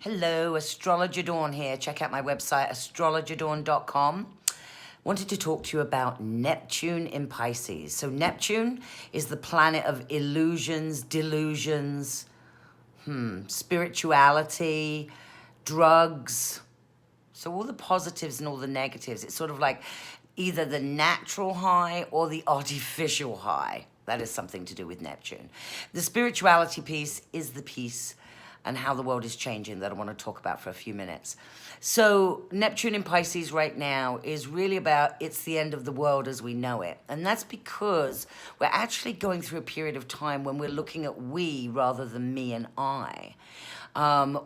Hello, Astrologer Dawn here. Check out my website, astrologerdawn.com. Wanted to talk to you about Neptune in Pisces. So Neptune is the planet of illusions, delusions, spirituality, drugs. So all the positives and all the negatives. It's sort of like either the natural high or the artificial high. That is something to do with Neptune. The spirituality piece is the piece and how the world is changing that I want to talk about for a few minutes. So Neptune in Pisces right now is really about it's the end of the world as we know it. And that's because we're actually going through a period of time when we're looking at we rather than me and I.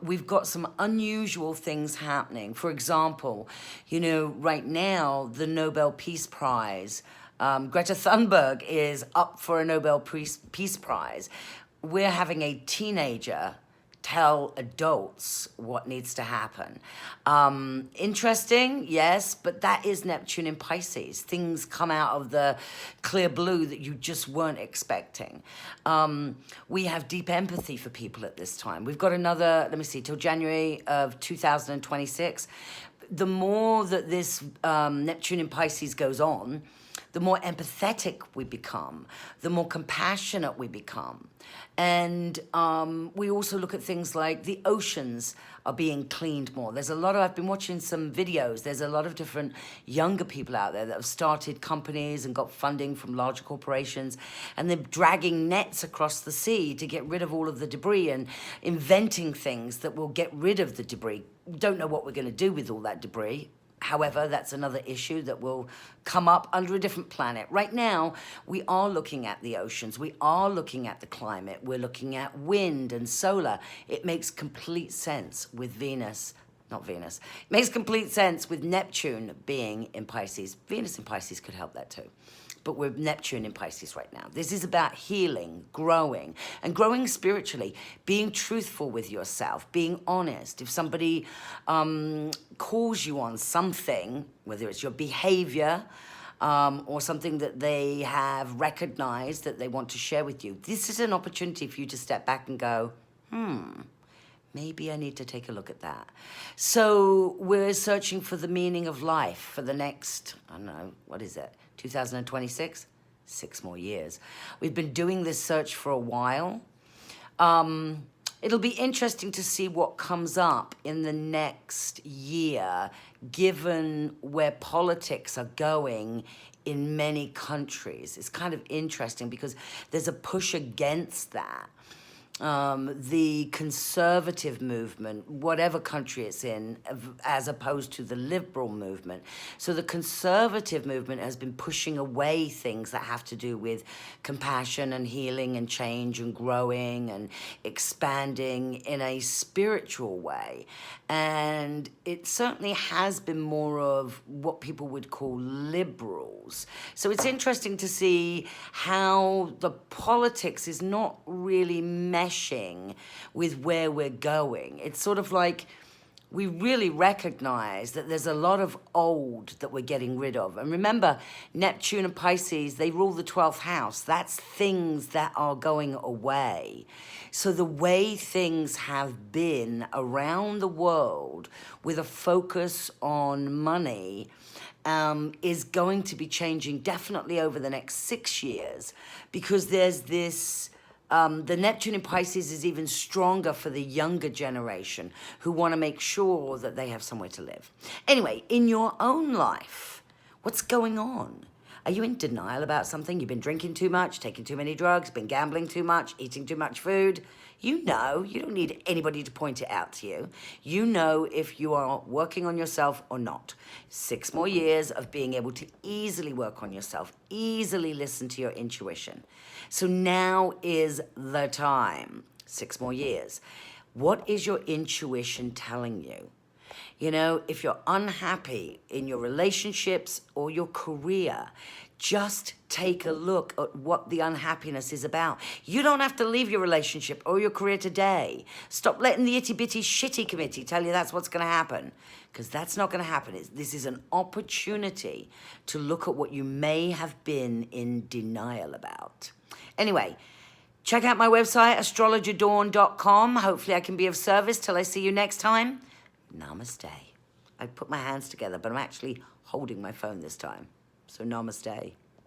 We've got some unusual things happening. For example, right now, the Nobel Peace Prize, Greta Thunberg is up for a Nobel Peace Prize. We're having a teenager tell adults what needs to happen. Interesting, yes, but that is Neptune in Pisces. Things come out of the clear blue that you just weren't expecting. We have deep empathy for people at this time. We've got another, till January of 2026. The more that this Neptune in Pisces goes on, the more empathetic we become, the more compassionate we become. And we also look at things like the oceans are being cleaned more. I've been watching some videos, there's a lot of different younger people out there that have started companies and got funding from larger corporations, and they're dragging nets across the sea to get rid of all of the debris and inventing things that will get rid of the debris. Don't know what we're gonna do with all that debris. However, that's another issue that will come up under a different planet. Right now, we are looking at the oceans. We are looking at the climate. We're looking at wind and solar. It makes complete sense with Venus. It makes complete sense with Neptune being in Pisces. Venus in Pisces could help that too. But we're Neptune in Pisces right now. This is about healing, growing, and growing spiritually, being truthful with yourself, being honest. If somebody calls you on something, whether it's your behavior or something that they have recognized that they want to share with you, this is an opportunity for you to step back and go, maybe I need to take a look at that. So we're searching for the meaning of life for the next, 2026? 6 more years. We've been doing this search for a while. It'll be interesting to see what comes up in the next year, given where politics are going in many countries. It's kind of interesting because there's a push against that. The conservative movement, whatever country it's in, as opposed to the liberal movement. So the conservative movement has been pushing away things that have to do with compassion and healing and change and growing and expanding in a spiritual way. And it certainly has been more of what people would call liberals. So it's interesting to see how the politics is not really meshing with where we're going. It's sort of like we really recognize that there's a lot of old that we're getting rid of. And remember, Neptune and Pisces, they rule the 12th house. That's things that are going away. So the way things have been around the world with a focus on money is going to be changing definitely over the next 6 years, because there's this the Neptune in Pisces is even stronger for the younger generation who want to make sure that they have somewhere to live. Anyway, in your own life, what's going on? Are you in denial about something? You've been drinking too much, taking too many drugs, been gambling too much, eating too much food? You know, you don't need anybody to point it out to you. You know if you are working on yourself or not. 6 more years of being able to easily work on yourself, easily listen to your intuition. So now is the time. 6 more years. What is your intuition telling you? You know, if you're unhappy in your relationships or your career, just take a look at what the unhappiness is about. You don't have to leave your relationship or your career today. Stop letting the itty-bitty shitty committee tell you that's what's going to happen, because that's not going to happen. This is an opportunity to look at what you may have been in denial about. Anyway, Check out my website, astrologerdawn.com. Hopefully I can be of service till I see you next time. Namaste. I put my hands together, but I'm actually holding my phone this time. So namaste.